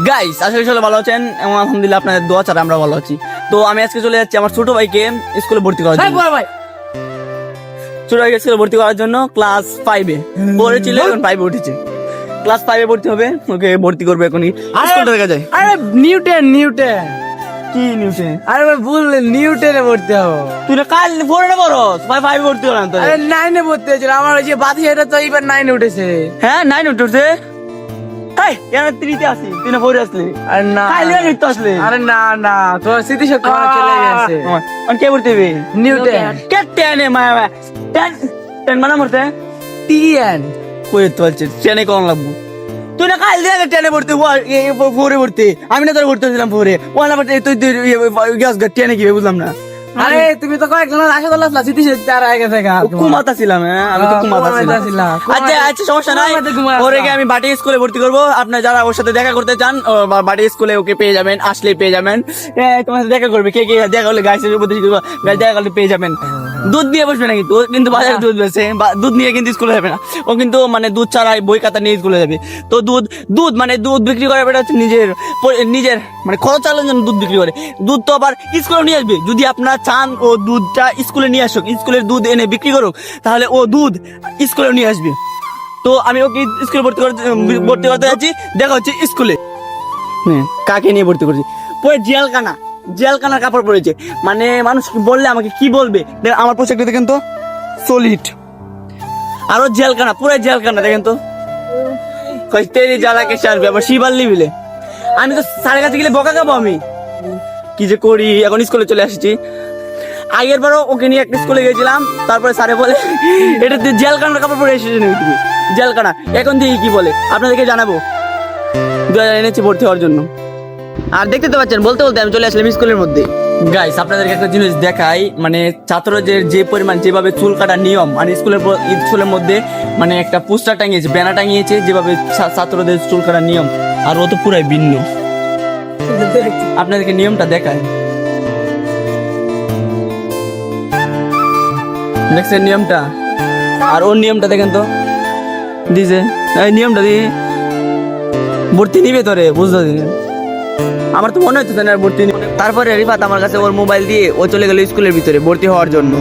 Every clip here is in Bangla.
গাইস আশা করি সবাই ভালো আছেন এবং আলহামদুলিল্লাহ আপনাদের দোয়া ছাড়া আমরা ভালো আছি। তো আমি আজকে চলে যাচ্ছি আমার ছোট ভাইকে স্কুলে ভর্তি করার জন্য। ছোট ভাইকে স্কুলে ভর্তি করার জন্য ক্লাস 5-এ পড়েছিল, এখন 5-এ উঠেছে। ক্লাস 5-এ ভর্তি হবে, ওকে ভর্তি করবে এখনই। স্কুলটা দেখা যায়। আরে নিউটন কি নিউটন? আরে ভাই বললেন নিউটনে ভর্তি হবো। তুই না কাল 4-এ পড়স, 5-এ ভর্তি হলাম তো। আরে 9-এ ভর্তি হয়েছিল, আমার ওই যে বাতি এটা তো এবার 9-এ উঠেছে। হ্যাঁ 9 উঠছে। এই কেন 3-তে আসি, তুই না 4-এ আসলি? আরে না কাল নিয়ে তো আসলি। আরে না তোর স্মৃতিশক্তি আমার চলে গেছে। আর কে ভর্তি হবে? নিউটন কে 10-এ মায়া 10 মানে মরতে টিএন কই তো বলছিস 10-এ কোন লাগবো? তুই না কাল দিয়ে 10-এ ভর্তি 4-এ ভর্তি, আমি না তোর ভর্তি হয়েছিলাম 4-এ। ওলা ভর্তি তুই গ্যাস 10-এ কি বুঝলাম না। আরে তুমি তো কয়েকজন আশা আসলা স্মৃতিশক্তি আর আগে থেকে কুমাতা ছিলাম। হ্যাঁ আমি তো কুমাতা ছিলাম। আচ্ছা সমস্যা নাই, ওরে আমি বাটি স্কুলে ভর্তি করবো। আপনারা যারা ওর সাথে দেখা করতে চান বাটি স্কুলে ওকে পেয়ে যাবেন, আসলে পেয়ে যাবেন। তোমার সাথে দেখা করবে, কে কে দেখা করলে গাইছে দেখা করলে পেয়ে যাবেন। দুধ দিয়ে বসবে না, কিন্তু কিন্তু বাজারে দুধ বেছে, দুধ নিয়ে কিন্তু স্কুলে যাবে না। ও কিন্তু মানে দুধ ছাড়া বই খাতা নিয়ে স্কুলে যাবে। তো দুধ মানে দুধ বিক্রি করে এটা হচ্ছে নিজের মানে খরচ চালানোর জন্য দুধ বিক্রি করে। দুধ তো আবার স্কুলে নিয়ে আসবে। যদি আপনার চান ও দুধটা স্কুলে নিয়ে আসুক, স্কুলের দুধ এনে বিক্রি করুক, তাহলে ও দুধ স্কুলে নিয়ে আসবে। তো আমি ওকে স্কুলে ভর্তি করতে যাচ্ছি, দেখা হচ্ছে স্কুলে। কাকে নিয়ে ভর্তি করছি? পরে জেলখানার কাপড় পরেছে। মানে মানুষ বললে আমাকে কি বলবে? আমার পোশাকটা দেখেন তো, সলিড। আরো জেলখানা, পুরো জেলখানা দেখেন তো। তেরি জ্বালাকে সারবে আবার শিবাল্লি বিলে। আমি তো স্যারের কাছে গেলে বকা খাবো। আমি কি যে করি, এখন স্কুলে চলে আসছি। আগের বারও ওকে নিয়ে একটা স্কুলে গেছিলাম, তারপরে স্যারে বলে এটা তুই জেলখানার কাপড় পরে এসেছিস নাকি তুমি? জেলখানা। এখন থেকে কি বলে আপনাদেরকে জানাবো। 2000 এনেছি ভর্তি হওয়ার জন্য। আর দেখতে তো পাচ্ছেন, বলতে আমি চলে আসলাম স্কুলের মধ্যে। গাইস আপনাদেরকে একটা জিনিস দেখাই, মানে ছাত্রদের যে পরিমাণ যেভাবে চুল কাটার নিয়ম, মানে স্কুলের মধ্যে মানে একটা পোস্টার টাঙিয়েছে, ব্যানার টাঙিয়েছে যেভাবে ছাত্রদের চুল কাটার নিয়ম, আর ও তো পুরাই ভিন্ন। আপনাদেরকে নিয়মটা দেখায়, দেখছেন নিয়মটা? আর ওর নিয়মটা দেখেন তো, দিছে এই নিয়মটা দিয়ে ভর্তি নিবে তোরে, বুঝতে দিন। আমার তো মনে হচ্ছে না ভর্তি নিবে। তারপরে রিফাত আমার কাছে ওর মোবাইল দিয়ে ও চলে গেল স্কুলের ভিতরে ভর্তি হওয়ার জন্য।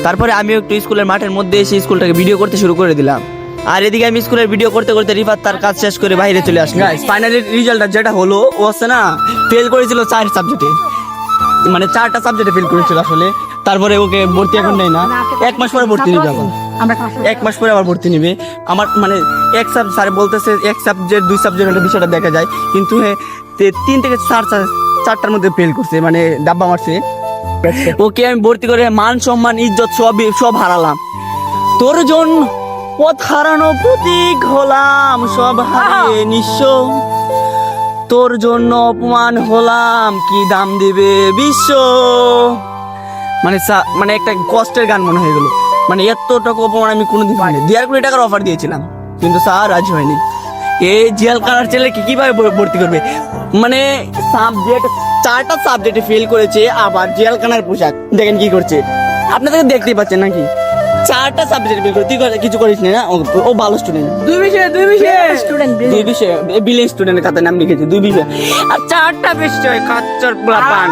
তারপরে আমি একটু স্কুলের মাঠের মধ্যে এসে স্কুলটাকে ভিডিও করতে শুরু করে দিলাম। আর এদিকে আমি স্কুলের ভিডিও করতে করতে রিফাত তার কাজ শেষ করে বাইরে চলে আসলো। ফাইনালি রেজাল্টটা যেটা হলো, ও হচ্ছে না ফেল করেছিল 4 সাবজেক্টে, মানে 4টা সাবজেক্টে ফেল করেছিল আসলে। তারপরে ওকে ভর্তি এখন নেই না, 1 মাস পরে ভর্তি নিবে। আবার 1 মাস পরে আবার ভর্তি নিবে। আমার মানে স্যার বলতেছে 1 সাবজেক্ট 2 সাবজেক্ট হলে বিষয়টা দেখা যায়, কিন্তু 3 থেকে 4টার মধ্যে ফেল করছে, মানে ডাব্বা মারছে। ওকে আমি ভর্তি করে মান সম্মান ইজ্জত সব হারালাম। তোর জন্য পথ হারানো প্রতীক হলাম, সব হারিয়ে নিঃস্ব। তোর জন্য অপমান হলাম, কি দাম দিবে বিশ্ব। মানে একটা কষ্টের গান মনে হয়ে গেল। মানে এত টাকা অপমান আমি কোনোদিন পাইনি। 1.5 কোটি টাকার অফার দিয়েছিলাম, কিন্তু স্যার রাজি হয়নি। এই জেলখানার ছেলেকে কিভাবে ভর্তি করবে? মানে 4টা সাবজেক্টে ফেল করেছে, আবার জেলখানার পোশাক দেখেন কি করছে। আপনাদের দেখতেই পাচ্ছেন নাকি? 4টা সাবজেক্ট ফেল করে তুই কিছু করিস না। ও ভালো স্টুডেন্ট, 2 বিষয়ে বিলিয়ন স্টুডেন্টের খাতায় নাম লিখেছে, 2 বিষয়। আর 4টা বিষয় কাচ্চার পোলাপান।